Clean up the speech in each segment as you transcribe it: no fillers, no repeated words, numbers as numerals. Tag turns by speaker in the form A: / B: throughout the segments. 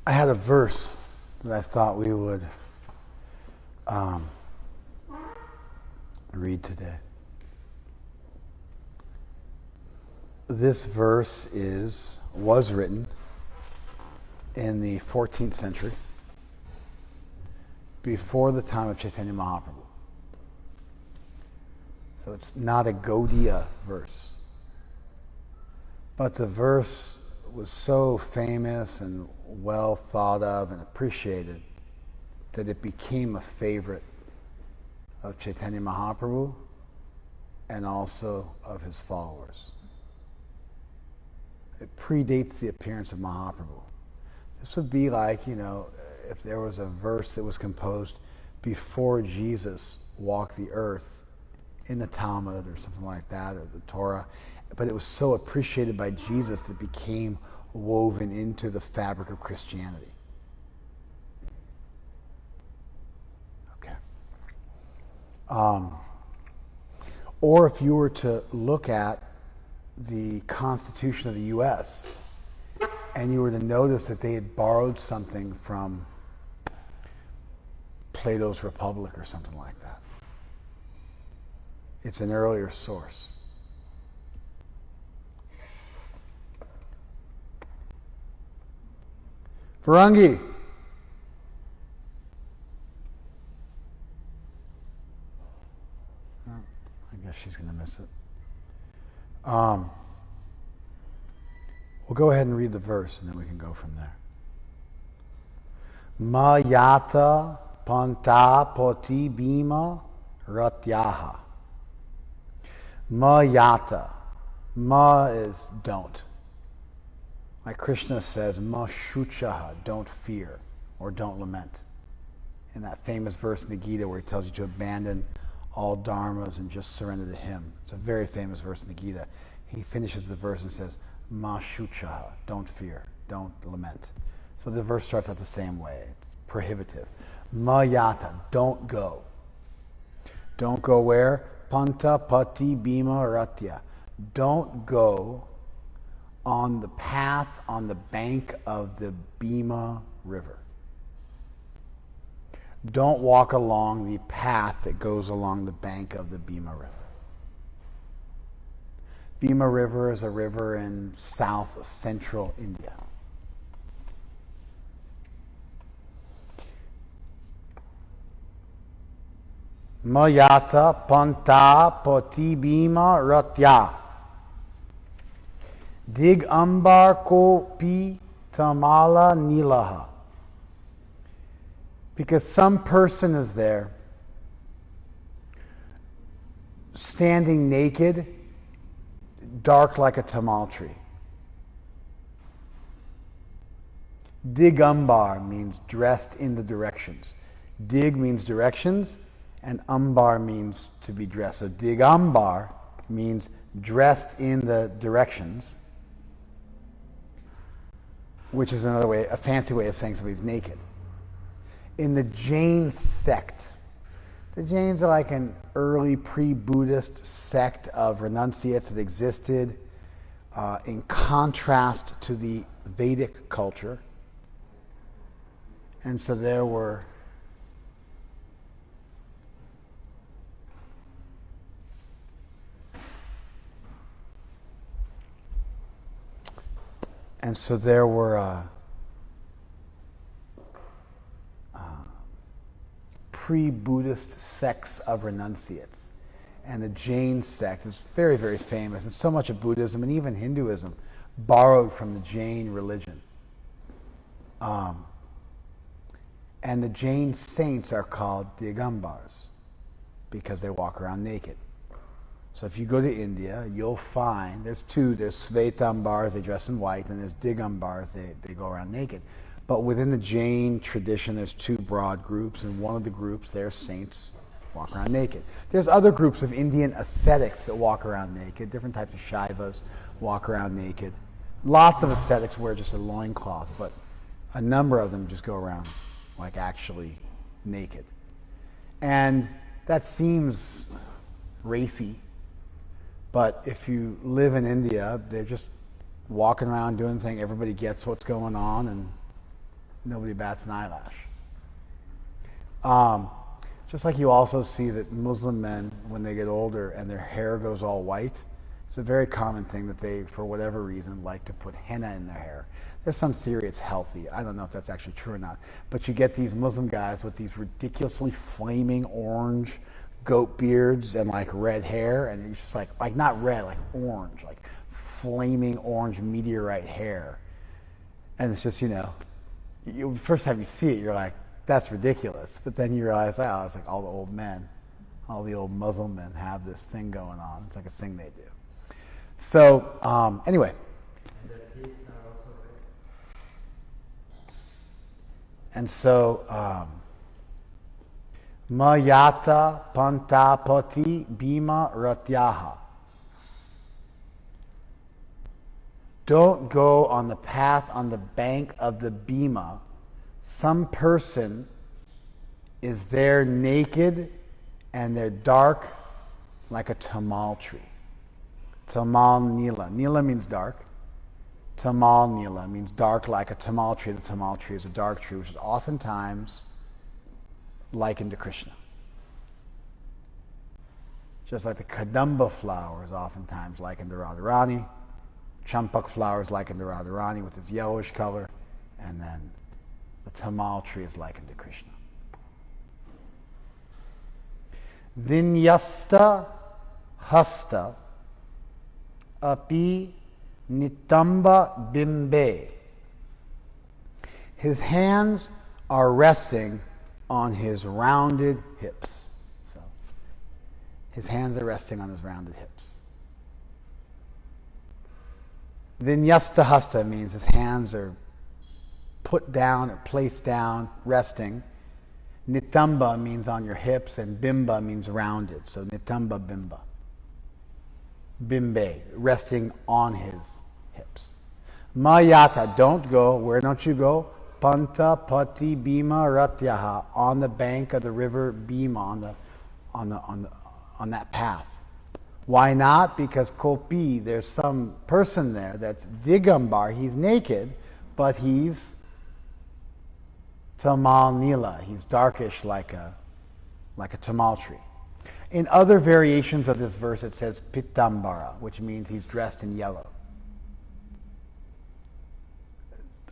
A: I had a verse that I thought we would read today. This verse was written in the 14th century, before the time of Chaitanya Mahaprabhu. So it's not a Gaudiya verse. But the verse was so famous and well thought of and appreciated that it became a favorite of Chaitanya Mahaprabhu and also of his followers. It predates the appearance of Mahaprabhu. This would be like, if there was a verse that was composed before Jesus walked the earth in the Talmud or something like that, or the Torah, but it was so appreciated by Jesus that it became woven into the fabric of Christianity. Okay. Or if you were to look at the Constitution of the U.S., and you were to notice that they had borrowed something from Plato's Republic or something like that. It's an earlier source. Varangi. Oh, I guess she's going to miss it. We'll go ahead and read the verse and then we can go from there. Ma yata panta poti bhima ratyaha. Ma yata. Ma is don't. Like Krishna says, ma shuchaha, don't fear or don't lament. In that famous verse in the Gita where he tells you to abandon all dharmas and just surrender to him. It's a very famous verse in the Gita. He finishes the verse and says, ma shuchaha, don't fear, don't lament. So the verse starts out the same way. It's prohibitive. Ma yata, don't go. Don't go where? Panta pati bhima ratya. Don't go on the path on the bank of the Bhima River. Don't walk along the path that goes along the bank of the Bhima River. Bhima River is a river in central India. Mayata panta poti bhima ratya. Dig ambar ko pi tamala nilaha. Because some person is there standing naked, dark like a tamal tree. Digambar means dressed in the directions. Dig means directions, and ambar means to be dressed. So digambar means dressed in the directions, which is another way, a fancy way of saying somebody's naked. In the Jain sect, the Jains are like an early pre-Buddhist sect of renunciates that existed in contrast to the Vedic culture. And so there were pre-Buddhist sects of renunciates. And the Jain sect is very, very famous. And so much of Buddhism and even Hinduism borrowed from the Jain religion. And the Jain saints are called Digambars because they walk around naked. So if you go to India, you'll find there's Svetambars, they dress in white, and there's Digambars, they go around naked. But within the Jain tradition, there's two broad groups, and one of the groups, their saints, walk around naked. There's other groups of Indian ascetics that walk around naked. Different types of Shaivas walk around naked. Lots of ascetics wear just a loincloth, but a number of them just go around like actually naked. And that seems racy, but if you live in India, they're just walking around doing things. Everybody gets what's going on, and nobody bats an eyelash. Just like you also see that Muslim men, when they get older and their hair goes all white, it's a very common thing that they, for whatever reason, like to put henna in their hair. There's some theory it's healthy. I don't know if that's actually true or not. But you get these Muslim guys with these ridiculously flaming orange goat beards and like red hair, and it's just like not red, like orange, like flaming orange meteorite hair. And it's just, first time you see it, you're like, that's ridiculous. But then you realize, oh, it's like all the old men, all the old Muslim men have this thing going on. It's like a thing they do. So, anyway. And so, Mayata Pantapati Bhima Ratyaha. Don't go on the path on the bank of the Bhima. Some person is there naked and they're dark like a tamal tree. Tamal Nila. Nila means dark. Tamal Nila means dark like a tamal tree. The tamal tree is a dark tree, which is oftentimes likened to Krishna. Just like the Kadamba flower is oftentimes likened to Radharani. Champak flower is likened to Radharani with its yellowish color. And then the tamal tree is likened to Krishna. Vinyasta hasta api nitamba bimbe. His hands are resting on his rounded hips. So his hands are resting on his rounded hips. Vinyasta hasta means his hands are put down or placed down, resting. Nitamba means on your hips, and bimba means rounded. So nitamba bimba. Bimbe, resting on his hips. Mayata, don't go. Where don't you go? Panta pati bhima ratyaha, on the bank of the river Bhima, on that path. Why not? Because kopi, there's some person there that's digambar. He's naked, but he's tamal nila. He's darkish like a tamal tree. In other variations of this verse, it says pitambara, which means he's dressed in yellow.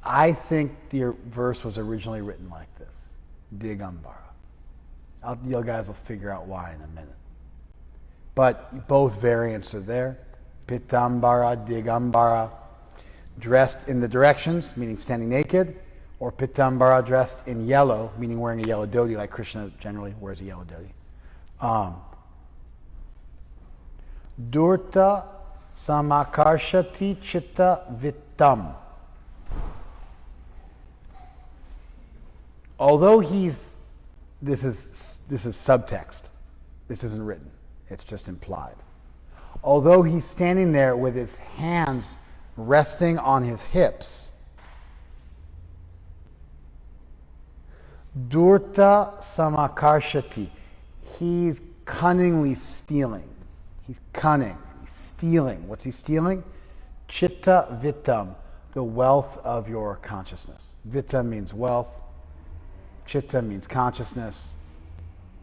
A: I think the verse was originally written like this, digambara. You guys will figure out why in a minute. But both variants are there. Pitambara, digambara, dressed in the directions, meaning standing naked, or pitambara, dressed in yellow, meaning wearing a yellow dhoti, like Krishna generally wears a yellow dhoti. Durta samakarshati chitta vittam. Although this is subtext. This isn't written. It's just implied. Although he's standing there with his hands resting on his hips, Durta samakarshati, he's cunningly stealing. He's cunning. He's stealing. What's he stealing? Chitta vittam, the wealth of your consciousness. Vitta means wealth. Chitta means consciousness.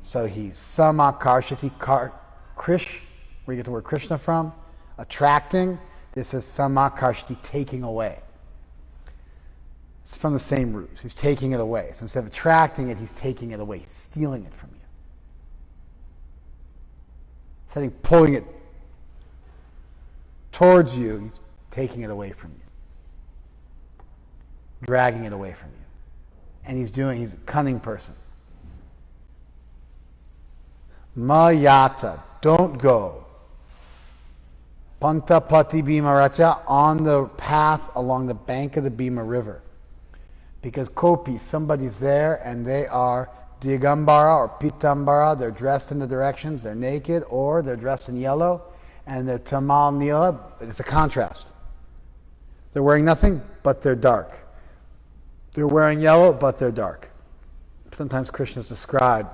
A: So he's samakarshati, krish, where you get the word Krishna from, attracting. This is samakarshati, taking away. It's from the same root. He's taking it away. So instead of attracting it, he's taking it away. He's stealing it from you. Instead of pulling it towards you, he's taking it away from you. Dragging it away from you. And he's a cunning person. Mayata, don't go. Panta pati Bhima Ratya, on the path along the bank of the Bhima River. Because kopi, somebody's there and they are digambara or pitambara, they're dressed in the directions, they're naked, or they're dressed in yellow, and they're tamal nila, it's a contrast. They're wearing nothing, but they're dark. They're wearing yellow, but they're dark. Sometimes Krishna is described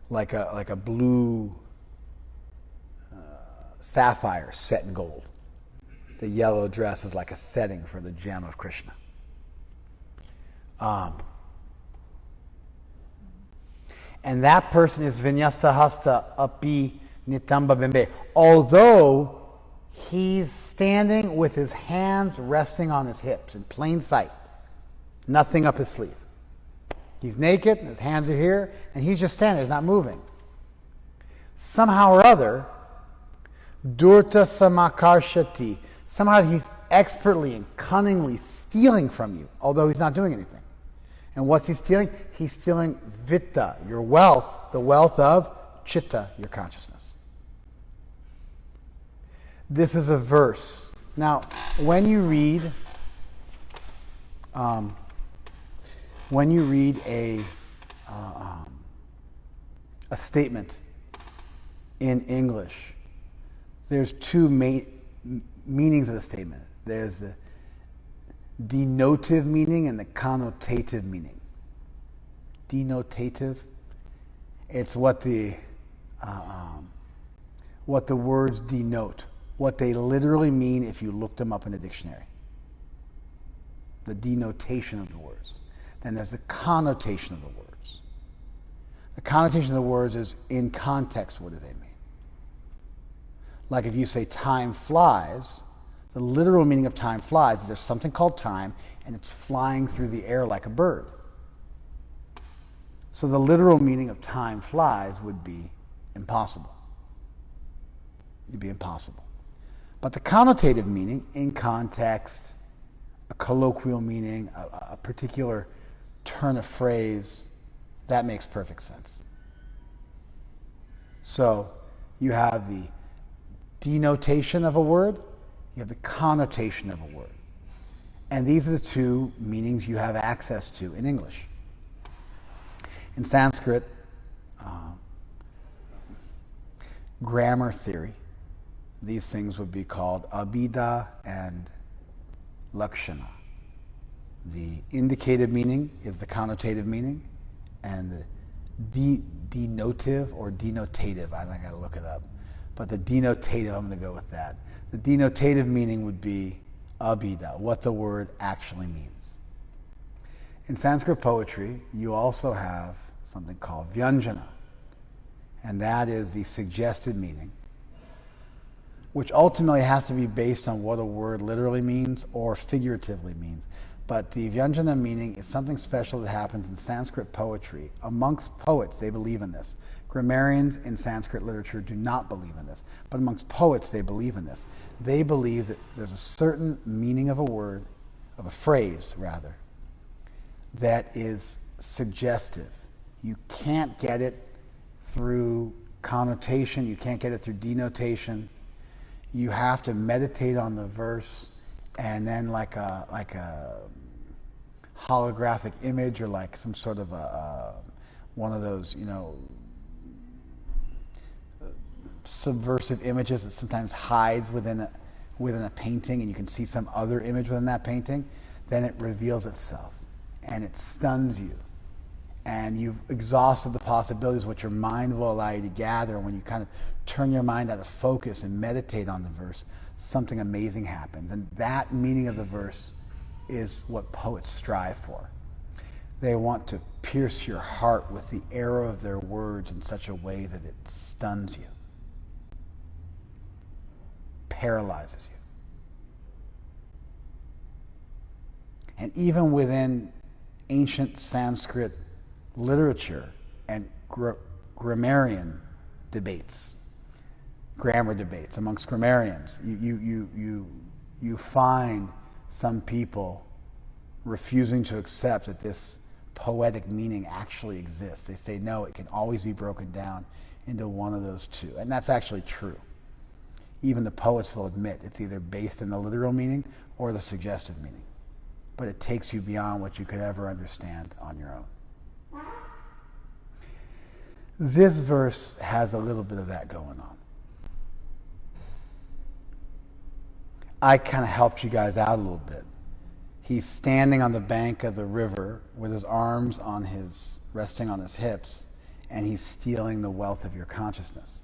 A: like a blue sapphire set in gold. the yellow dress is like a setting for the gem of Krishna. And that person is Vinyasta Hasta Api Nitamba Bimbe. Although he's standing with his hands resting on his hips in plain sight, nothing up his sleeve. He's naked, and his hands are here, and he's just standing, he's not moving. Somehow or other, Durta Samakarshati, somehow he's expertly and cunningly stealing from you, although he's not doing anything. And what's he stealing? He's stealing Vitta, your wealth, the wealth of Chitta, your consciousness. This is a verse. Now, when you read a statement in English, there's two meanings of the statement. There's the denotative meaning and the connotative meaning. Denotative, it's what the words denote, what they literally mean if you look them up in a dictionary. The denotation of the words. Then there's the connotation of the words. The connotation of the words is in context, what do they mean? Like if you say time flies, the literal meaning of time flies is there's something called time and it's flying through the air like a bird. So the literal meaning of time flies would be impossible. It'd be impossible. But the connotative meaning, in context, a colloquial meaning, a particular turn of phrase, that makes perfect sense. So you have the denotation of a word, you have the connotation of a word. And these are the two meanings you have access to in English. In Sanskrit, grammar theory, these things would be called abhida and lakshana. The indicative meaning is the connotative meaning, and the denotive or denotative, I gotta look it up, but the denotative, I'm going to go with that. The denotative meaning would be abhida, what the word actually means. In Sanskrit poetry, you also have something called vyanjana, and that is the suggested meaning, which ultimately has to be based on what a word literally means or figuratively means. But the vyanjana meaning is something special that happens in Sanskrit poetry. Amongst poets, they believe in this. Grammarians in Sanskrit literature do not believe in this, but amongst poets, they believe in this. They believe that there's a certain meaning of a word, of a phrase rather, that is suggestive. You can't get it through connotation, you can't get it through denotation. You have to meditate on the verse, and then like a holographic image, or like some sort of one of those, subversive images that sometimes hides within a painting, and you can see some other image within that painting, then it reveals itself and it stuns you, and you've exhausted the possibilities what your mind will allow you to gather. When you kind of turn your mind out of focus and meditate on the verse, something amazing happens. And that meaning of the verse is what poets strive for. They want to pierce your heart with the arrow of their words in such a way that it stuns you, paralyzes you. And even within ancient Sanskrit literature and grammarian debates, grammar debates amongst grammarians, you find some people refusing to accept that this poetic meaning actually exists. They say, no, it can always be broken down into one of those two. And that's actually true. Even the poets will admit it's either based in the literal meaning or the suggestive meaning. But it takes you beyond what you could ever understand on your own. This verse has a little bit of that going on. I kind of helped you guys out a little bit. He's standing on the bank of the river with his arms resting on his hips, and he's stealing the wealth of your consciousness.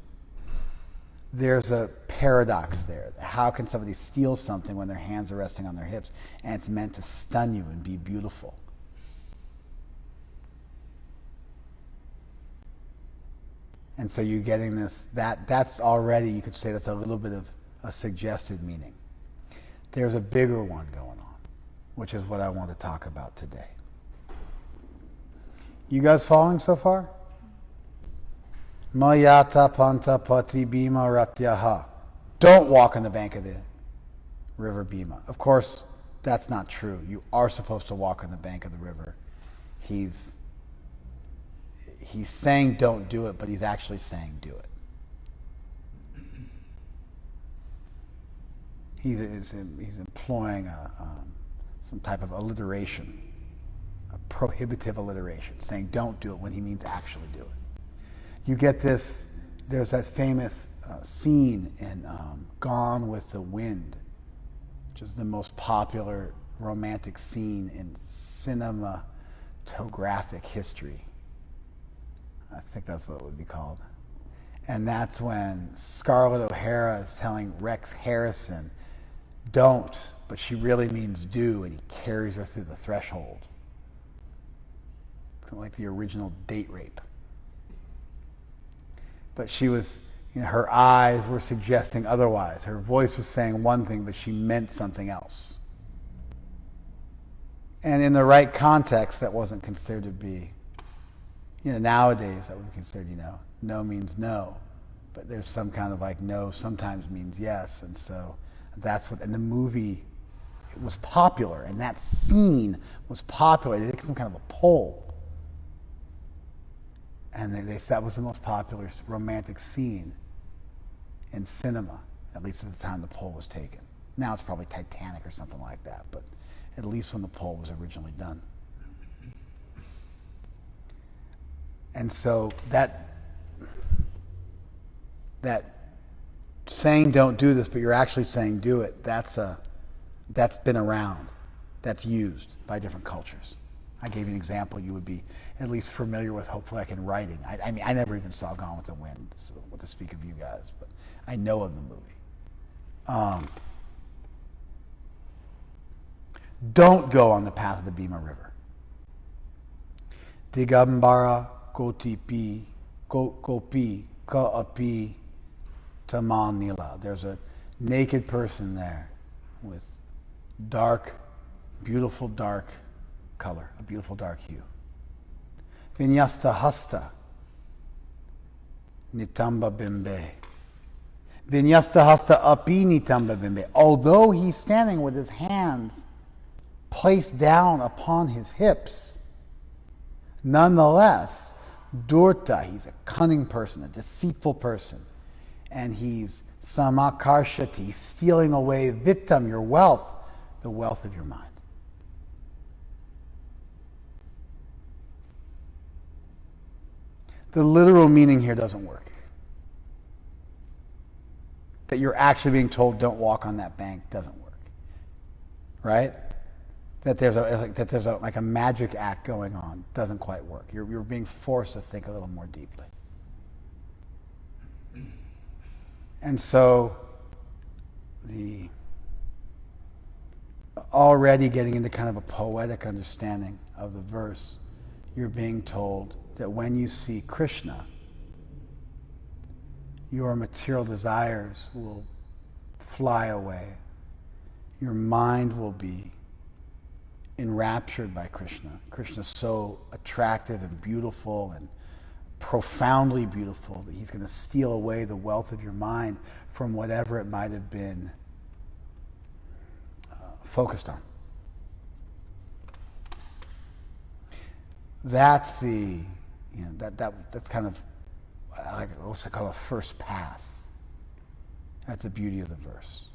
A: there's a paradox there. How can somebody steal something when their hands are resting on their hips and it's meant to stun you and be beautiful? And so you're getting this, that's already, you could say that's a little bit of a suggested meaning. There's a bigger one going on, which is what I want to talk about today. You guys following so far? Mayata panta pati bhima ratyaha. Don't walk on the bank of the river Bhima. Of course, that's not true. You are supposed to walk on the bank of the river. He's saying don't do it, but he's actually saying do it. He's employing some type of alliteration, a prohibitive alliteration, saying don't do it when he means actually do it. You get this, there's that famous scene in Gone with the Wind, which is the most popular romantic scene in cinematographic history. I think that's what it would be called. And that's when Scarlett O'Hara is telling Rex Harrison, don't, but she really means do, and he carries her through the threshold. Kind of like the original date rape. But she was, her eyes were suggesting otherwise. Her voice was saying one thing, but she meant something else. And in the right context, that wasn't considered to be, nowadays that would be considered, no means no. But there's some kind of like no sometimes means yes. And so that's what, and the movie, it was popular, and that scene was popular. They did some kind of a poll. And they said that was the most popular romantic scene in cinema, at least at the time the poll was taken. Now it's probably Titanic or something like that, but at least when the poll was originally done. And so that saying don't do this, but you're actually saying do it, that's been around. That's used by different cultures. I gave you an example you would be at least familiar with, hopefully, in writing. I mean, I never even saw Gone with the Wind, so what to speak of you guys, but I know of the movie. Don't go on the path of the Bhima River. Digambara gopi kaapi tamanila. There's a naked person there with beautiful dark color, a beautiful dark hue. Vinyasta hasta nitamba bimbe. Vinyasta hasta api nitamba bimbe. Although he's standing with his hands placed down upon his hips, nonetheless, durta, he's a cunning person, a deceitful person, and he's samakarshati, stealing away vittam, your wealth, the wealth of your mind. The literal meaning here doesn't work. That you're actually being told don't walk on that bank doesn't work. Right? That there's like a magic act going on doesn't quite work. You're being forced to think a little more deeply. And so already getting into kind of a poetic understanding of the verse, you're being told that when you see Krishna, your material desires will fly away. Your mind will be enraptured by Krishna. Krishna is so attractive and beautiful and profoundly beautiful that he's going to steal away the wealth of your mind from whatever it might have been focused on. That's that's kind of like what's it called, a first pass. That's the beauty of the verse.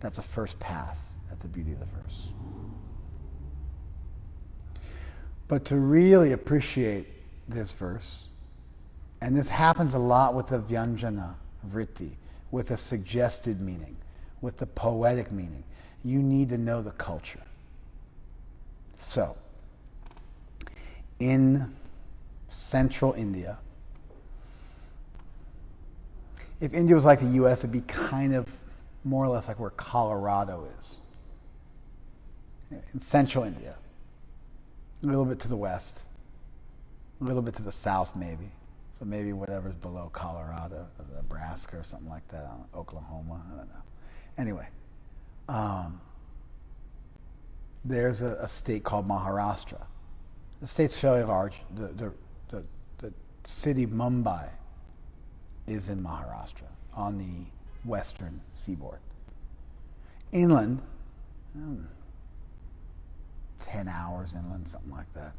A: That's a first pass. That's the beauty of the verse. But to really appreciate this verse, and this happens a lot with the Vyanjana vritti, with a suggested meaning, with the poetic meaning, you need to know the culture. So, in central India, If India was like the U.S., it'd be kind of more or less like where Colorado is. In central India. A little bit to the west. A little bit to the south, maybe. So maybe whatever's below Colorado, Nebraska or something like that, Oklahoma, I don't know. Anyway, there's a state called Maharashtra. The state's fairly large. The city Mumbai is in Maharashtra on the western seaboard. Inland, 10 hours inland, something like that.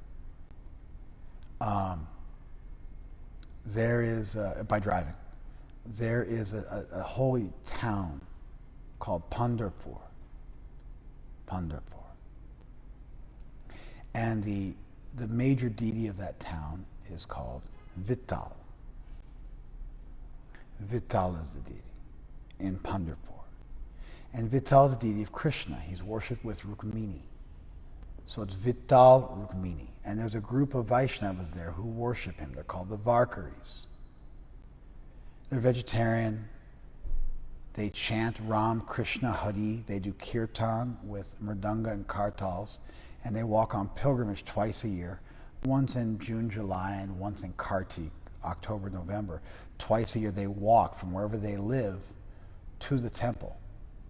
A: There is, by driving, there is a holy town called Pandharpur. And the major deity of that town is called Vittal. Vittal is the deity in Pandharpur. And Vittal is the deity of Krishna. He's worshipped with Rukmini. So it's Vittal Rukmini. And there's a group of Vaishnavas there who worship him. They're called the Varkaris. They're vegetarian. They chant Ram, Krishna, Hari. They do kirtan with mridanga and kartals. And they walk on pilgrimage twice a year. Once in June, July, and once in Kartik, October, November. Twice a year they walk from wherever they live to the temple,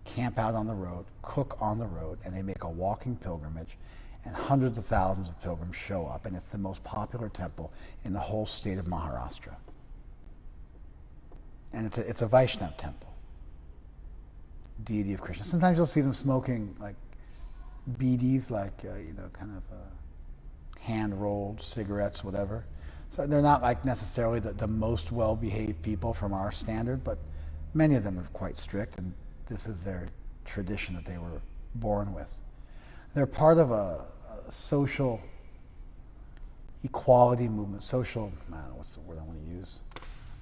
A: camp out on the road, cook on the road, and they make a walking pilgrimage. And hundreds of thousands of pilgrims show up, and it's the most popular temple in the whole state of Maharashtra. And it's a Vaishnava temple, deity of Krishna. Sometimes you'll see them smoking like beedis, like kind of hand-rolled cigarettes, whatever. So they're not like necessarily the most well-behaved people from our standard, but many of them are quite strict, and this is their tradition that they were born with. They're part of a social equality movement, social, I don't know what's the word I want to use,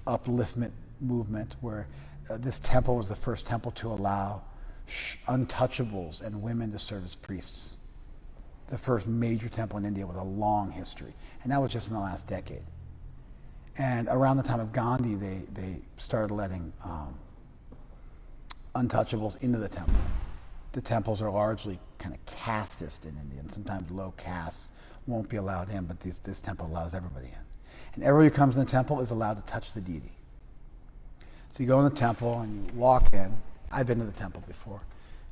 A: upliftment movement, where this temple was the first temple to allow untouchables and women to serve as priests. The first major temple in India with a long history. And that was just in the last decade. And around the time of Gandhi, they started letting untouchables into the temple. The temples are largely kind of casteist in India, and sometimes low castes won't be allowed in, but this temple allows everybody in. And everybody who comes in the temple is allowed to touch the deity. So you go in the temple and you walk in. I've been to the temple before.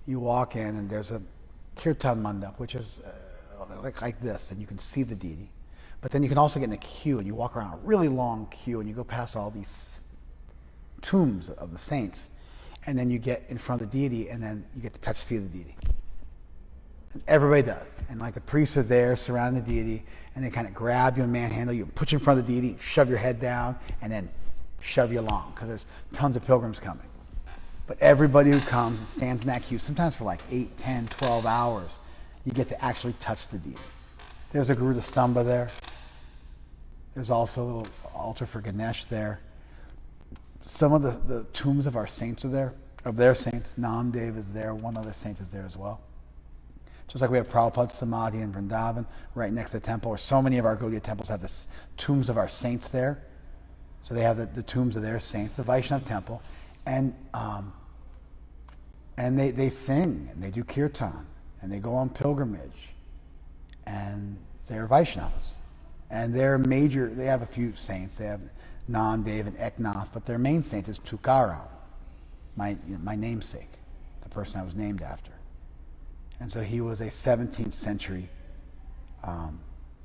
A: You walk in and there's a kirtan mandap, which is like this, and you can see the deity. But then you can also get in a queue, and you walk around a really long queue, and you go past all these tombs of the saints, and then you get in front of the deity, and then you get to touch the feet of the deity. And everybody does. And like the priests are there surrounding the deity, and they kind of grab you and manhandle you, put you in front of the deity, shove your head down, and then shove you along, because there's tons of pilgrims coming. But everybody who comes and stands in that queue, sometimes for like 8, 10, 12 hours, you get to actually touch the deity. There's a Garuda Stamba there. There's also a little altar for Ganesh there. Some of the tombs of our saints are there, of their saints. Namdev is there. One other saint is there as well. Just like we have Prabhupada's Samadhi in Vrindavan, right next to the temple, or so many of our Gaudiya temples have the tombs of our saints there. So they have the tombs of their saints, the Vaishnava temple. And they sing, and they do kirtan, and they go on pilgrimage. And they're Vaishnavas. And they have a few saints. They have Namdev and Eknath, but their main saint is Tukaram, my namesake, the person I was named after. And so he was a 17th century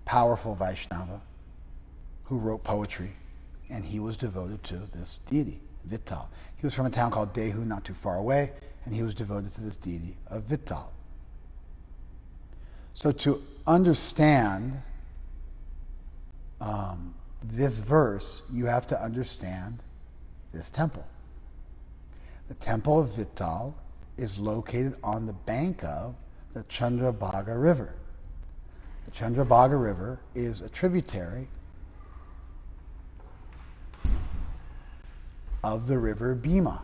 A: powerful Vaishnava who wrote poetry, and he was devoted to this deity, Vittal. He was from a town called Dehu, not too far away, and he was devoted to this deity of Vittal. So to understand this verse, you have to understand this temple. The temple of Vittal is located on the bank of the Chandrabhaga River. The Chandrabhaga River is a tributary of the river Bhima.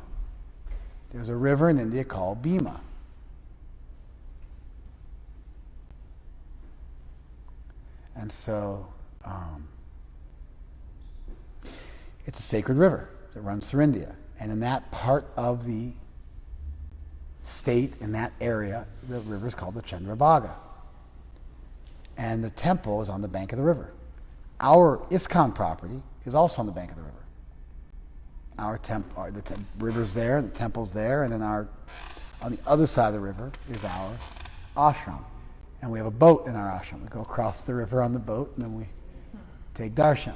A: There's a river in India called Bhima. And so it's a sacred river that runs through India. And in that part of the state, in that area, the river is called the Chandrabhaga. And the temple is on the bank of the river. Our ISKCON property is also on the bank of the river. The river's there, the temple's there, and then on the other side of the river is our ashram. And we have a boat in our ashram. We go across the river on the boat, and then we take darshan.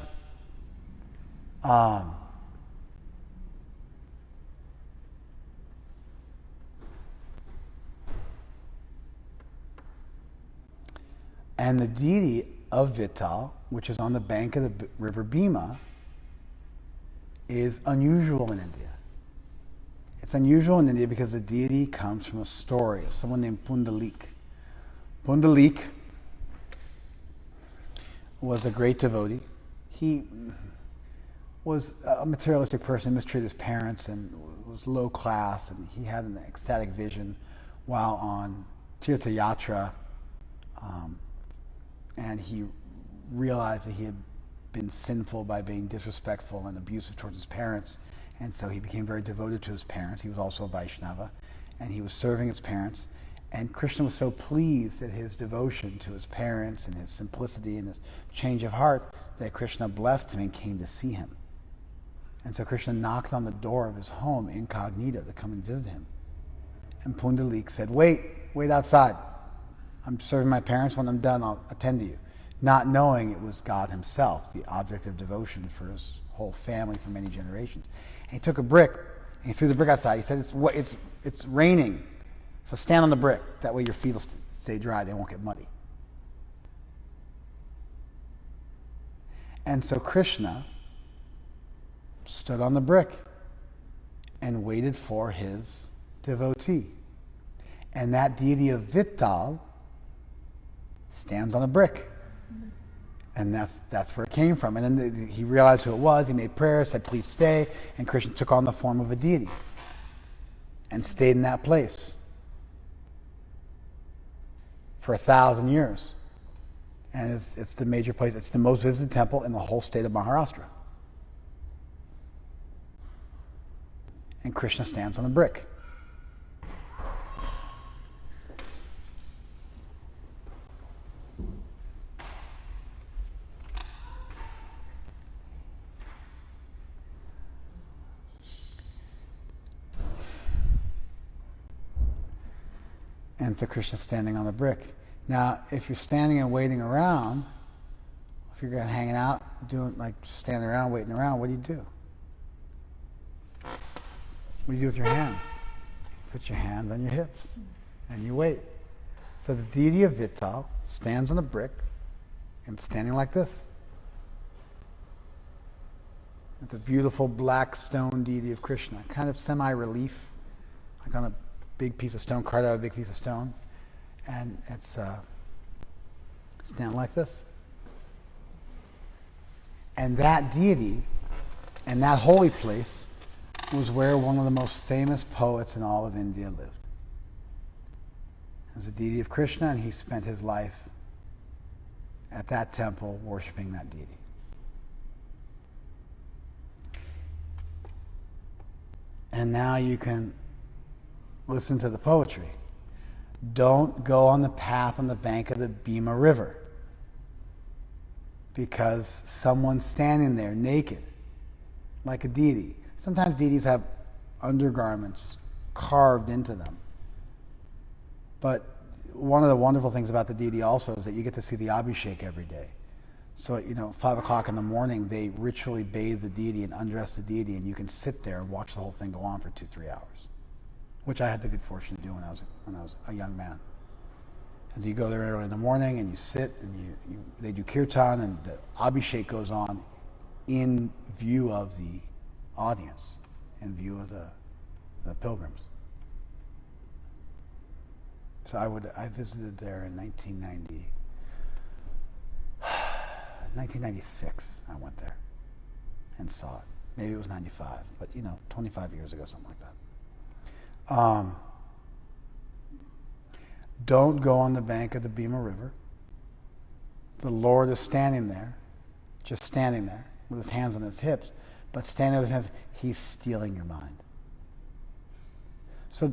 A: And the deity of Vittal, which is on the bank of the river Bhima, is unusual in India. It's unusual in India because the deity comes from a story of someone named Pundalik. Pundalik was a great devotee. He was a materialistic person, mistreated his parents, and was low class, and he had an ecstatic vision while on Tirtha Yatra, and he realized that he had been sinful by being disrespectful and abusive towards his parents, and so he became very devoted to his parents. He was also a Vaishnava, and he was serving his parents, and Krishna was so pleased at his devotion to his parents and his simplicity and his change of heart that Krishna blessed him and came to see him. And so Krishna knocked on the door of his home incognito to come and visit him. And Pundalik said, wait outside. I'm serving my parents. When I'm done, I'll attend to you. Not knowing it was God himself, the object of devotion for his whole family for many generations. And he took a brick and he threw the brick outside. He said, it's raining, so stand on the brick. That way your feet will stay dry. They won't get muddy. And so Krishna stood on the brick and waited for his devotee. And that deity of Vittal stands on a brick. And that's where it came from. And then he realized who it was. He made prayer, said, please stay. And Krishna took on the form of a deity and stayed in that place for 1,000 years. And it's the major place. It's the most visited temple in the whole state of Maharashtra. And Krishna stands on a brick. And so Krishna's standing on the brick. Now, if you're standing and waiting around, if you're hanging out, doing like standing around, waiting around, what do? What do you do with your hands? Put your hands on your hips and you wait. So the deity of Vittal stands on a brick and standing like this. It's a beautiful black stone deity of Krishna, kind of semi-relief, like on a big piece of stone, carved out of a big piece of stone. And it's down like this. And that deity and that holy place was where one of the most famous poets in all of India lived. It was a deity of Krishna, and he spent his life at that temple worshiping that deity. And now you can listen to the poetry. Don't go on the path on the bank of the Bhima River, because someone's standing there naked, like a deity. Sometimes deities have undergarments carved into them. But one of the wonderful things about the deity also is that you get to see the Abhishek every day. So at 5 o'clock in the morning, they ritually bathe the deity and undress the deity, and you can sit there and watch the whole thing go on for 2-3 hours, which I had the good fortune to do when I was a young man. And so you go there early in the morning and you sit and they do kirtan, and the Abhishek goes on in view of the audience, in view of the pilgrims. So I visited there in 1996. I went there and saw it. Maybe it was 95, but 25 years ago, something like that. Don't go on the bank of the Bhima River. The Lord is standing there, just standing there with his hands on his hips. but stand there with his hands, he's stealing your mind. So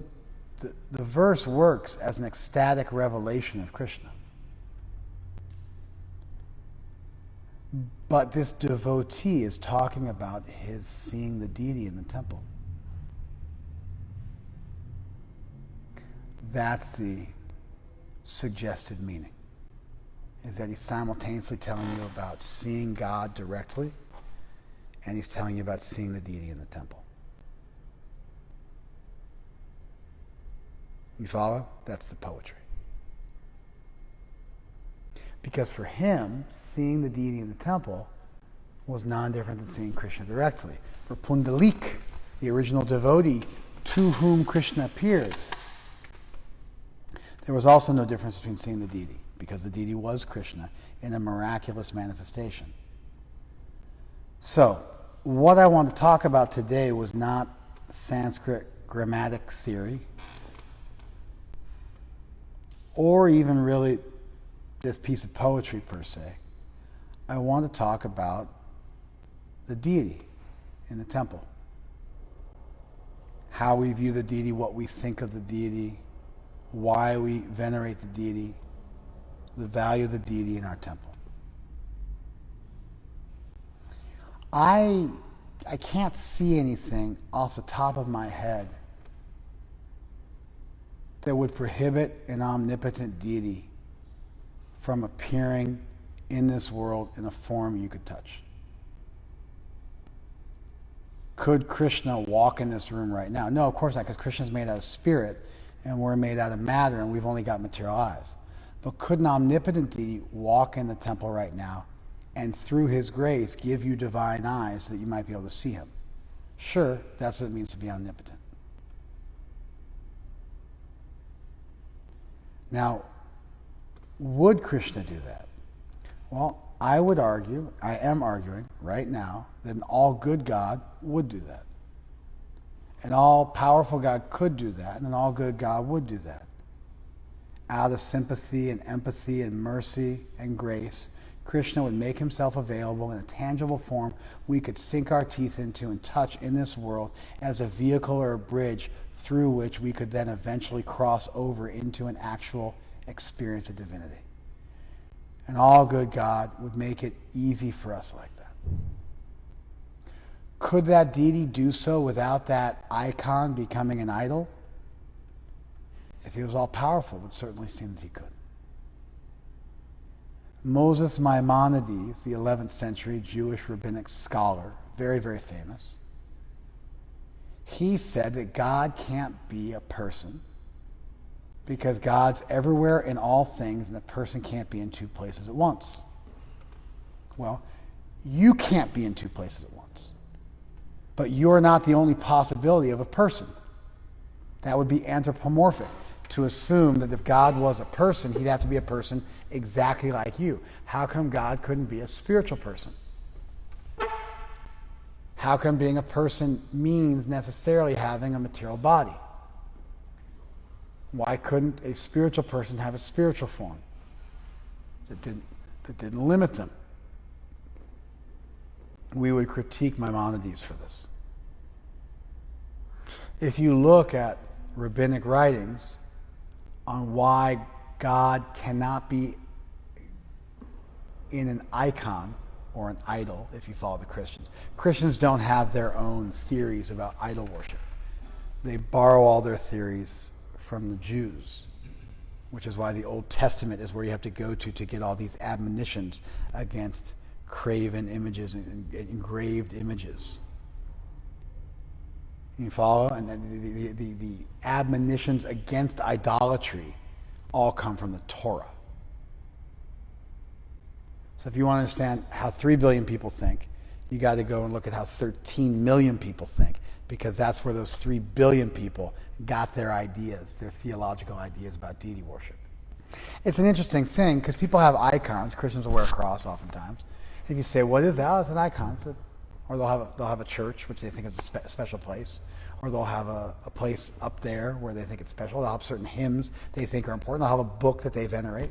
A: the verse works as an ecstatic revelation of Krishna. But this devotee is talking about his seeing the deity in the temple. That's the suggested meaning, is that he's simultaneously telling you about seeing God directly, and he's telling you about seeing the deity in the temple. You follow? That's the poetry. Because for him, seeing the deity in the temple was non-different than seeing Krishna directly. For Pundalik, the original devotee to whom Krishna appeared, there was also no difference between seeing the deity, because the deity was Krishna in a miraculous manifestation. So, what I want to talk about today was not Sanskrit grammatic theory, or even really this piece of poetry per se. I want to talk about the deity in the temple. How we view the deity, what we think of the deity, why we venerate the deity, the value of the deity in our temple. I can't see anything off the top of my head that would prohibit an omnipotent deity from appearing in this world in a form you could touch. Could Krishna walk in this room right now? No, of course not, because Krishna's made out of spirit and we're made out of matter and we've only got material eyes. But could an omnipotent deity walk in the temple right now and through his grace give you divine eyes so that you might be able to see him? Sure, that's what it means to be omnipotent. Now, would Krishna do that? Well, I would argue, I am arguing right now, that an all-good God would do that. An all-powerful God could do that, and an all-good God would do that. Out of sympathy and empathy and mercy and grace, Krishna would make himself available in a tangible form we could sink our teeth into and touch in this world as a vehicle or a bridge through which we could then eventually cross over into an actual experience of divinity. An all-good God would make it easy for us like that. Could that deity do so without that icon becoming an idol? If he was all-powerful, it would certainly seem that he could. Moses Maimonides, the 11th century Jewish rabbinic scholar, very, very famous, he said that God can't be a person because God's everywhere in all things and a person can't be in two places at once. Well, you can't be in two places at once. But you're not the only possibility of a person. That would be anthropomorphic, to assume that if God was a person, he'd have to be a person exactly like you. How come God couldn't be a spiritual person? How come being a person means necessarily having a material body? Why couldn't a spiritual person have a spiritual form that didn't limit them? We would critique Maimonides for this. If you look at rabbinic writings on why God cannot be in an icon or an idol, if you follow the Christians. Christians don't have their own theories about idol worship. They borrow all their theories from the Jews, which is why the Old Testament is where you have to go to get all these admonitions against graven images and engraved images. You follow? And then the admonitions against idolatry all come from the Torah. So if you want to understand how 3 billion people think, you got to go and look at how 13 million people think, because that's where those 3 billion people got their ideas, their theological ideas about deity worship. It's an interesting thing because people have icons. Christians will wear a cross oftentimes. If you say, what is that? Oh, it's an icon. Or they'll have a church, which they think is a special place. Or they'll have a place up there where they think it's special. They'll have certain hymns they think are important. They'll have a book that they venerate.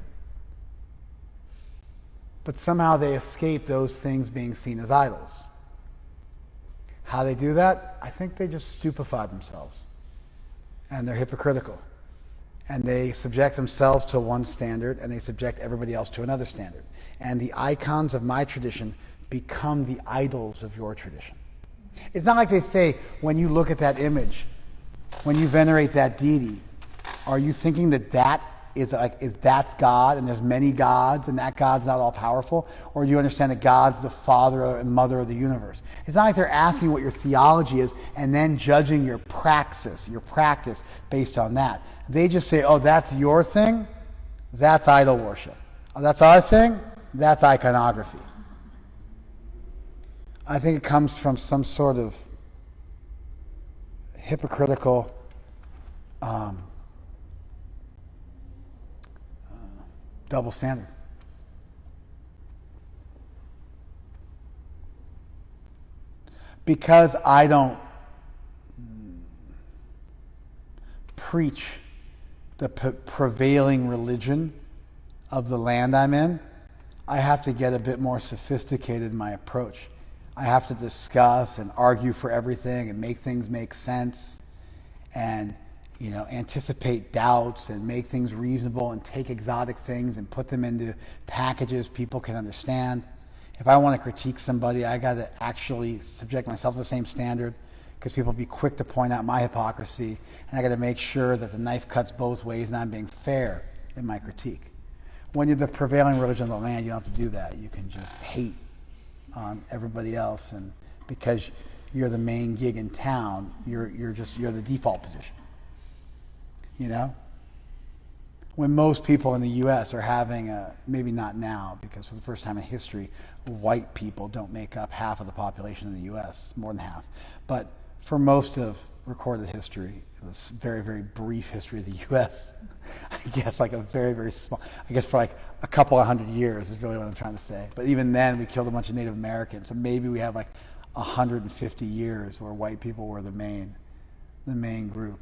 A: But somehow they escape those things being seen as idols. How they do that? I think they just stupefy themselves. And they're hypocritical. And they subject themselves to one standard, and they subject everybody else to another standard. And the icons of my tradition become the idols of your tradition. It's not like they say, when you look at that image, when you venerate that deity, are you thinking that that's God and there's many gods and that God's not all powerful? Or do you understand that God's the father and mother of the universe? It's not like they're asking what your theology is and then judging your practice based on that. They just say, oh, that's your thing? That's idol worship. Oh, that's our thing? That's iconography. I think it comes from some sort of hypocritical double standard. Because I don't preach the prevailing religion of the land I'm in, I have to get a bit more sophisticated in my approach. I have to discuss and argue for everything and make things make sense and anticipate doubts and make things reasonable and take exotic things and put them into packages people can understand. If I want to critique somebody, I got to actually subject myself to the same standard because people will be quick to point out my hypocrisy, and I got to make sure that the knife cuts both ways and I'm being fair in my critique. When you're the prevailing religion of the land, you don't have to do that. You can just hate on everybody else, and because you're the main gig in town, you're the default position. When most people in the U.S. are having maybe not now, because for the first time in history, white people don't make up half of the population in the U.S., more than half. But for most of recorded history, this very, very brief history of the U.S., I guess like a very, very small, I guess for like a couple of 100 years is really what I'm trying to say. But even then, we killed a bunch of Native Americans. So maybe we have like 150 years where white people were the main group.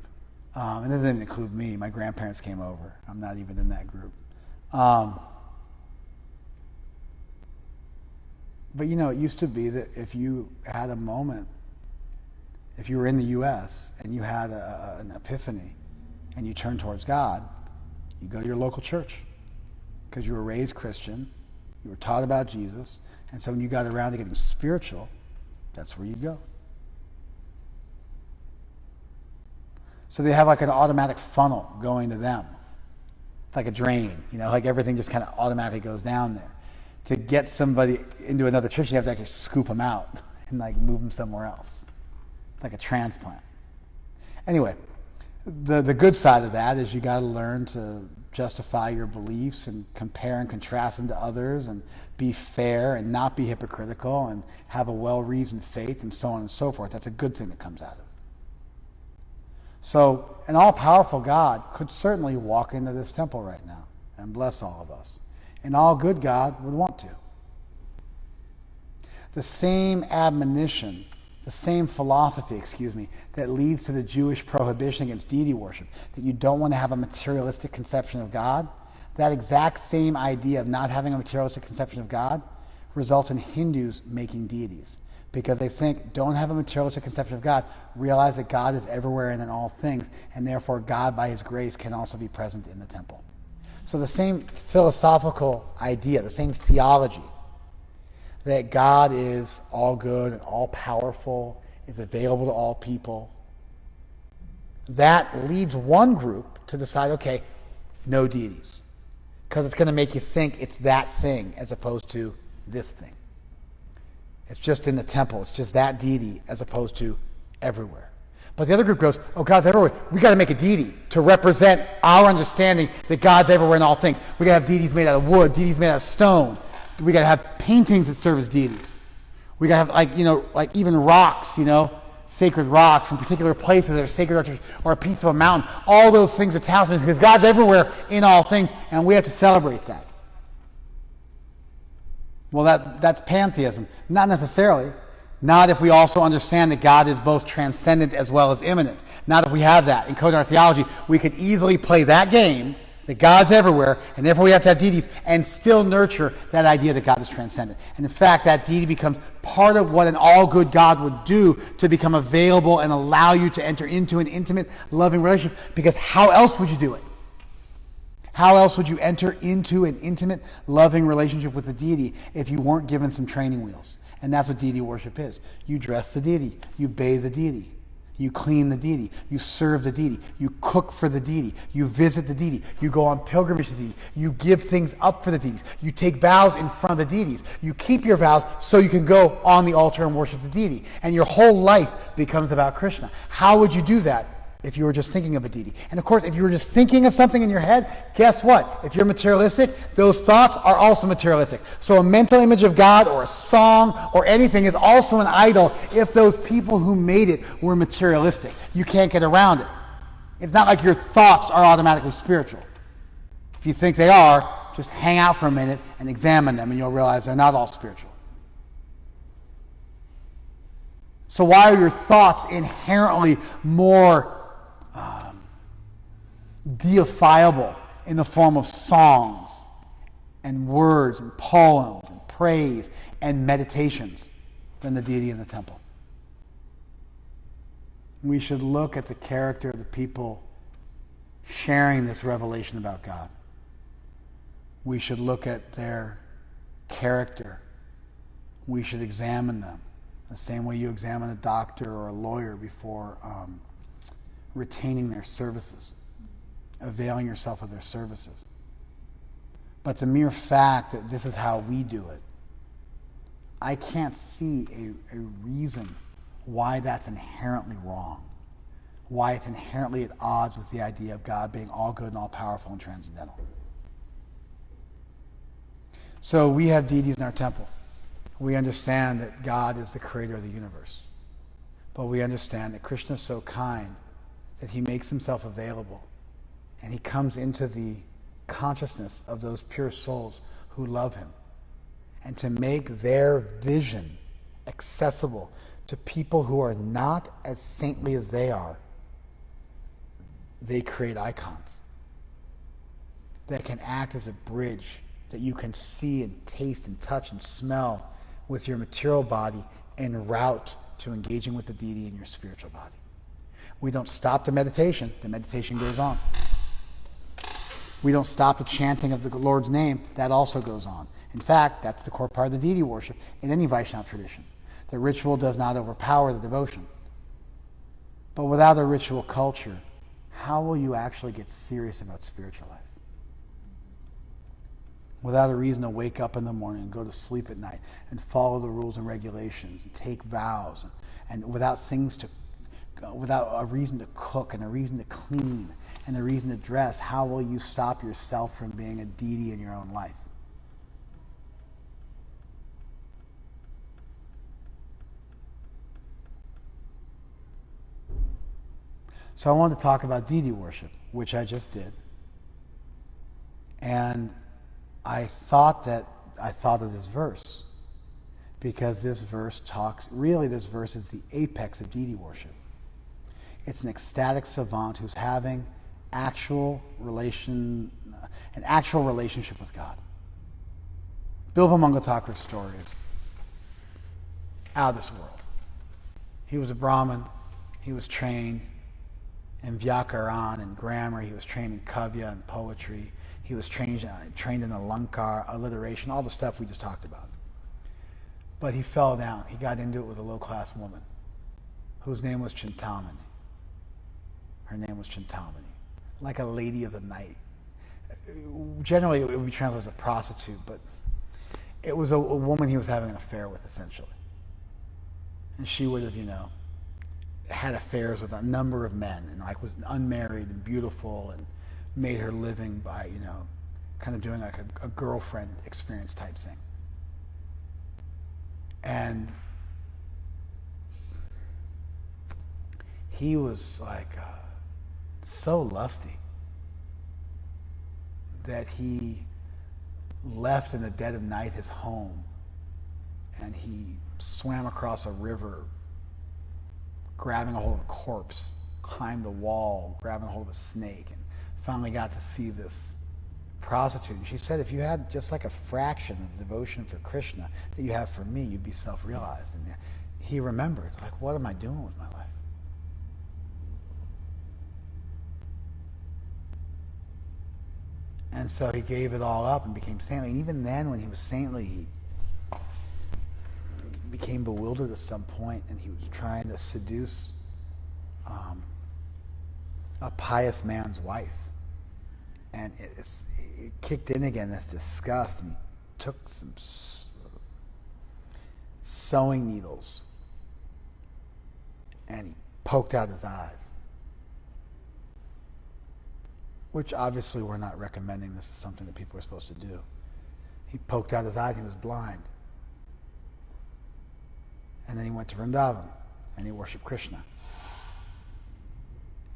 A: And that doesn't include me. My grandparents came over. I'm not even in that group. But it used to be that if you had a moment, if you were in the U.S. and you had an epiphany and you turned towards God, you go to your local church because you were raised Christian, you were taught about Jesus, and so when you got around to getting spiritual, that's where you go. So they have like an automatic funnel going to them. It's like a drain, like everything just kind of automatically goes down there. To get somebody into another church, you have to actually scoop them out and like move them somewhere else. It's like a transplant. Anyway, the good side of that is you got to learn to justify your beliefs and compare and contrast them to others and be fair and not be hypocritical and have a well-reasoned faith and so on and so forth. That's a good thing that comes out of it. So an all-powerful God could certainly walk into this temple right now and bless all of us. And all good God would want to. The same admonition, the same philosophy, that leads to the Jewish prohibition against deity worship, that you don't want to have a materialistic conception of God, that exact same idea of not having a materialistic conception of God results in Hindus making deities. Because they think, don't have a materialistic conception of God, realize that God is everywhere and in all things, and therefore God, by His grace, can also be present in the temple. So the same philosophical idea, the same theology, that God is all good and all powerful, is available to all people, that leads one group to decide, okay, no deities. Because it's going to make you think it's that thing as opposed to this thing. It's just in the temple. It's just that deity as opposed to everywhere. But the other group goes, oh, God's everywhere. We got to make a deity to represent our understanding that God's everywhere in all things. We got to have deities made out of wood, deities made out of stone. We got to have paintings that serve as deities. We got to have like even rocks, sacred rocks from particular places that are sacred, or a piece of a mountain. All those things are talismans because God's everywhere in all things, and we have to celebrate that. Well, that's pantheism. Not necessarily. Not if we also understand that God is both transcendent as well as immanent. Not if we have that. In coding our theology, we could easily play that game that God's everywhere, and therefore we have to have deities, and still nurture that idea that God is transcendent. And in fact, that deity becomes part of what an all-good God would do to become available and allow you to enter into an intimate, loving relationship, because how else would you do it? How else would you enter into an intimate, loving relationship with the deity if you weren't given some training wheels? And that's what deity worship is. You dress the deity. You bathe the deity. You clean the deity. You serve the deity. You cook for the deity. You visit the deity. You go on pilgrimage to the deity. You give things up for the deities. You take vows in front of the deities. You keep your vows so you can go on the altar and worship the deity. And your whole life becomes about Krishna. How would you do that if you were just thinking of a deity? And of course, if you were just thinking of something in your head, guess what? If you're materialistic, those thoughts are also materialistic. So a mental image of God or a song or anything is also an idol if those people who made it were materialistic. You can't get around it. It's not like your thoughts are automatically spiritual. If you think they are, just hang out for a minute and examine them and you'll realize they're not all spiritual. So why are your thoughts inherently more deifiable in the form of songs and words and poems and praise and meditations than the deity in the temple? We should look at the character of the people sharing this revelation about God. We should look at their character. We should examine them the same way you examine a doctor or a lawyer before retaining their services, availing yourself of their services. But the mere fact that this is how we do it, I can't see a reason why that's inherently wrong, why it's inherently at odds with the idea of God being all good and all powerful and transcendental. So we have deities in our temple. We understand that God is the creator of the universe. But we understand that Krishna is so kind that he makes himself available and he comes into the consciousness of those pure souls who love him. And to make their vision accessible to people who are not as saintly as they are, they create icons that can act as a bridge that you can see and taste and touch and smell with your material body en route to engaging with the deity in your spiritual body. We don't stop the meditation goes on. We don't stop the chanting of the Lord's name, that also goes on. In fact, that's the core part of the deity worship in any Vaishnava tradition. The ritual does not overpower the devotion. But without a ritual culture, how will you actually get serious about spiritual life? Without a reason to wake up in the morning and go to sleep at night and follow the rules and regulations and take vows, and without a reason to cook and a reason to clean and a reason to dress, how will you stop yourself from being a deity in your own life? So I wanted to talk about deity worship, which I just did. And I thought of this verse because this verse is the apex of deity worship. It's an ecstatic savant who's having an actual relationship with God. Bilva Mangaltakara's story is out of this world. He was a Brahmin. He was trained in Vyakaran and grammar. He was trained in Kavya and poetry. He was trained in Alankar, alliteration, all the stuff we just talked about. But he fell down. He got into it with a low-class woman whose name was Chintamani. Her name was Chintamani, like a lady of the night. Generally, it would be translated as a prostitute, but it was a woman he was having an affair with, essentially. And she would have, had affairs with a number of men, and was unmarried and beautiful, and made her living by, kind of doing like a girlfriend experience type thing. And he was so lusty that he left in the dead of night his home and he swam across a river, grabbing a hold of a corpse, climbed a wall, grabbing a hold of a snake, and finally got to see this prostitute. And she said, if you had just like a fraction of the devotion for Krishna that you have for me, you'd be self-realized. And he remembered, like, what am I doing with my life? And so he gave it all up and became saintly. And even then, when he was saintly, he became bewildered at some point, and he was trying to seduce a pious man's wife. And it kicked in again, this disgust, and he took some sewing needles and he poked out his eyes. Which obviously we're not recommending. This is something that people are supposed to do. He poked out his eyes, he was blind. And then he went to Vrindavan and he worshipped Krishna.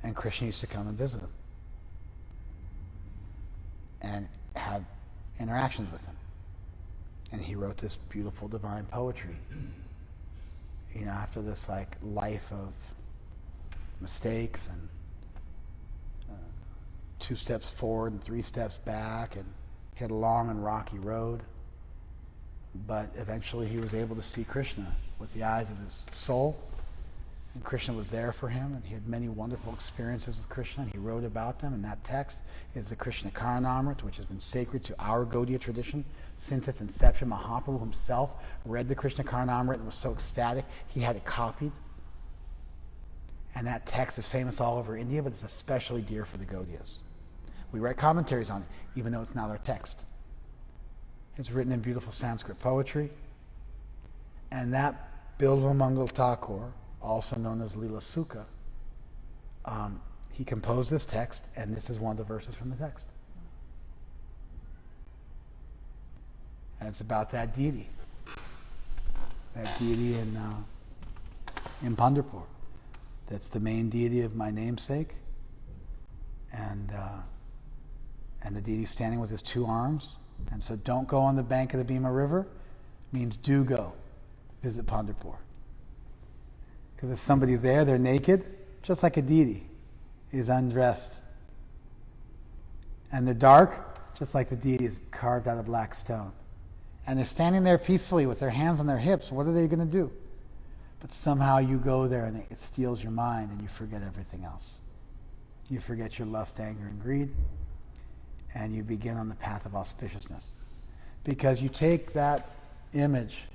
A: And Krishna used to come and visit him and have interactions with him. And he wrote this beautiful divine poetry. You know, after this like life of mistakes and 2 steps forward and 3 steps back, and he had a long and rocky road. But eventually he was able to see Krishna with the eyes of his soul. And Krishna was there for him, and he had many wonderful experiences with Krishna, and he wrote about them. And that text is the Krishna Karanamrita, which has been sacred to our Gaudiya tradition since its inception. Mahaprabhu himself read the Krishna Karanamrita and was so ecstatic he had it copied. And that text is famous all over India, but it's especially dear for the Gaudiyas. We write commentaries on it, even though it's not our text. It's written in beautiful Sanskrit poetry. And that Bilvamangal Thakur, also known as Leela Sukha, he composed this text, and this is one of the verses from the text. And it's about that deity in Pandharpur. That's the main deity of my namesake, and the deity standing with his 2 arms. And so, don't go on the bank of the Bhima River means do go visit Pandharpur. Because there's somebody there, they're naked, just like a deity is undressed. And they're dark, just like the deity is carved out of black stone. And they're standing there peacefully with their hands on their hips. What are they going to do? But somehow you go there and it steals your mind and you forget everything else. You forget your lust, anger, and greed, and you begin on the path of auspiciousness. Because you take that image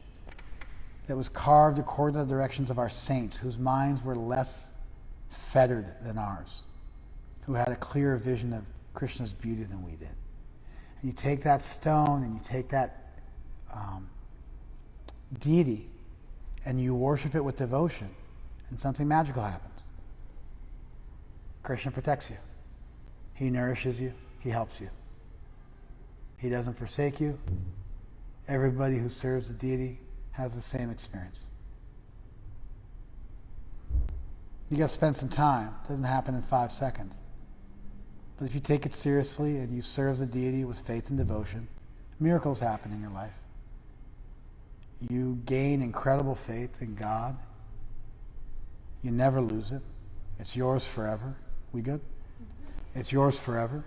A: that was carved according to the directions of our saints, whose minds were less fettered than ours, who had a clearer vision of Krishna's beauty than we did. And you take that stone and you take that deity and you worship it with devotion, and something magical happens. Krishna protects you. He nourishes you. He helps you. He doesn't forsake you. Everybody who serves the deity has the same experience. You got to spend some time. It doesn't happen in 5 seconds. But if you take it seriously and you serve the deity with faith and devotion, miracles happen in your life. You gain incredible faith in God. You never lose it. It's yours forever. We good? It's yours forever.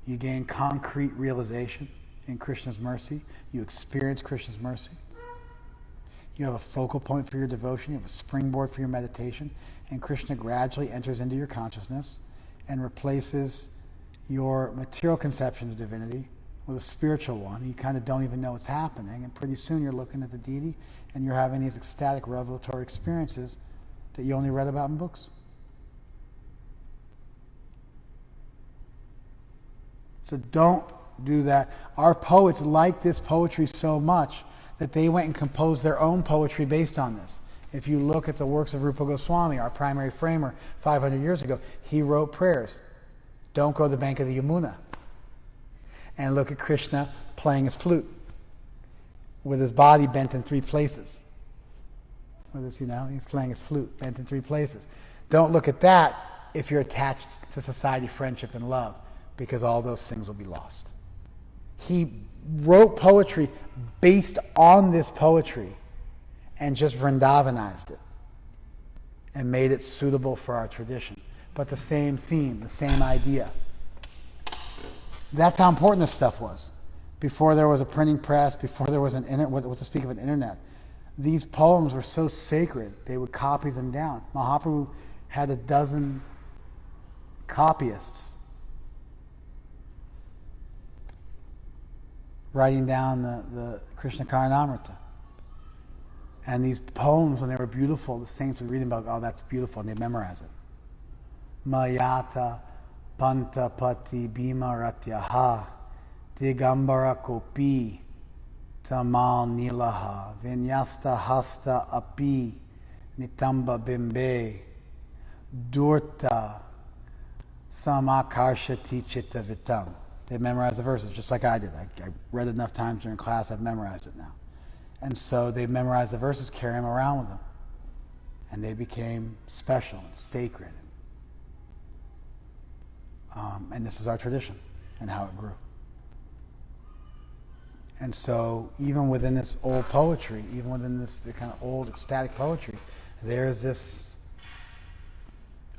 A: You gain concrete realization in Krishna's mercy. You experience Krishna's mercy. You have a focal point for your devotion. You have a springboard for your meditation. And Krishna gradually enters into your consciousness and replaces your material conception of divinity with a spiritual one. You kind of don't even know what's happening. And pretty soon you're looking at the deity and you're having these ecstatic revelatory experiences that you only read about in books. So don't do that. Our poets liked this poetry so much that they went and composed their own poetry based on this. If you look at the works of Rupa Goswami, our primary framer 500 years ago, he wrote prayers. Don't go to the bank of the Yamuna. And look at Krishna playing his flute with his body bent in 3 places. What is he now? He's playing his flute bent in 3 places. Don't look at that if you're attached to society, friendship, and love, because all those things will be lost. He wrote poetry based on this poetry and just Vrindavanized it and made it suitable for our tradition. but the same theme, the same idea. That's how important this stuff was. Before there was a printing press, before there was an internet, what to speak of an internet, these poems were so sacred, they would copy them down. Mahaprabhu had 12 copyists writing down the Krishna Karanamrita. And these poems, when they were beautiful, the saints would read them about, oh, that's beautiful, and they'd memorize it. Mayata panta pati bhima ratyaha digambara kopi tamal nilaha vinyasta hasta api nitamba bimbe durta samakarshati chitta vitam. They memorized the verses just like I did. I read it enough times during class, I've memorized it now. And so they memorized the verses, carry them around with them. And they became special and sacred. And this is our tradition and how it grew. And so even within this old poetry, even within this kind of old ecstatic poetry, there's this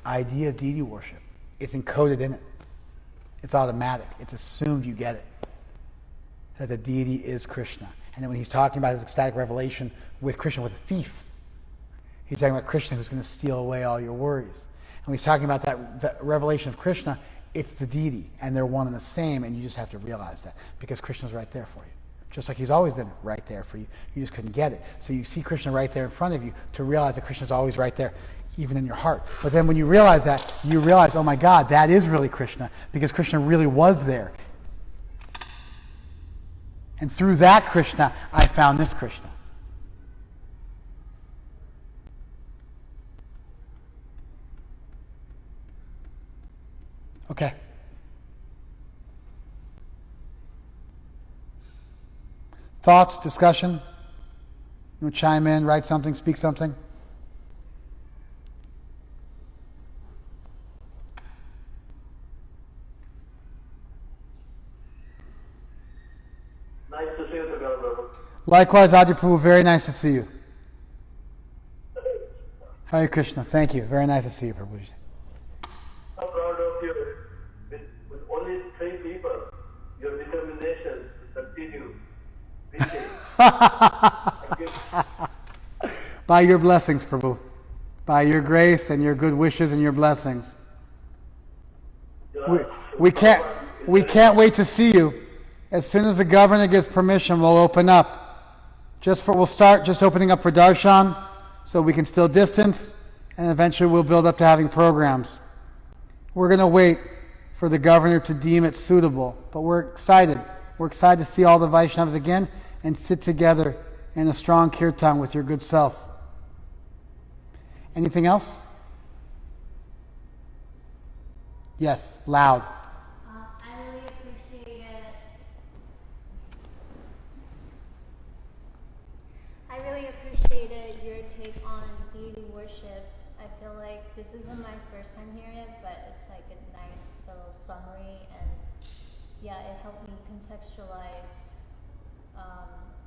A: idea of deity worship. It's encoded in it. It's automatic. It's assumed you get it. That the deity is Krishna. And then when he's talking about his ecstatic revelation with Krishna, with a thief, he's talking about Krishna who's going to steal away all your worries. And when he's talking about that revelation of Krishna, it's the deity, and they're one and the same, and you just have to realize that, because Krishna's right there for you. Just like he's always been right there for you. You just couldn't get it. So you see Krishna right there in front of you to realize that Krishna's always right there, even in your heart. But then when you realize that, you realize, oh my God, that is really Krishna, because Krishna really was there. And through that Krishna, I found this Krishna. Okay. Thoughts, discussion? You want to chime in, write something, speak something?
B: Nice to see you together, Prabhu.
A: Likewise, Adi Prabhu, very nice to see you. Hare Krishna, thank you. Very nice to see you, Prabhu.
B: I'm proud of you. With only 3 people, your determination to continue preaching.
A: By your blessings, Prabhu. By your grace and your good wishes and your blessings. We can't wait to see you. As soon as the governor gives permission, we'll open up. We'll start just opening up for darshan, so we can still distance, and eventually we'll build up to having programs. We're going to wait for the governor to deem it suitable, but we're excited. We're excited to see all the Vaishnavas again and sit together in a strong kirtan with your good self. Anything else? Yes, loud.
C: I really appreciated your take on deity worship. I feel like this isn't my first time hearing it, but it's like a nice little summary, and yeah, it helped me contextualize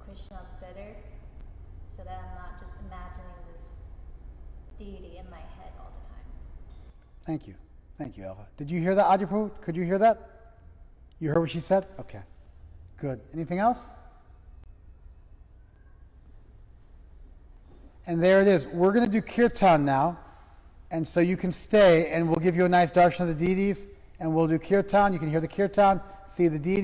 C: Krishna better, so that I'm not just imagining this deity in my head all the time.
A: Thank you. Thank you, Elva. Did you hear that, Ajapu? Could you hear that? You heard what she said? Okay. Good. Anything else? And there it is. We're going to do kirtan now. And so you can stay, and we'll give you a nice darshan of the deities, and we'll do kirtan. You can hear the kirtan, see the deity.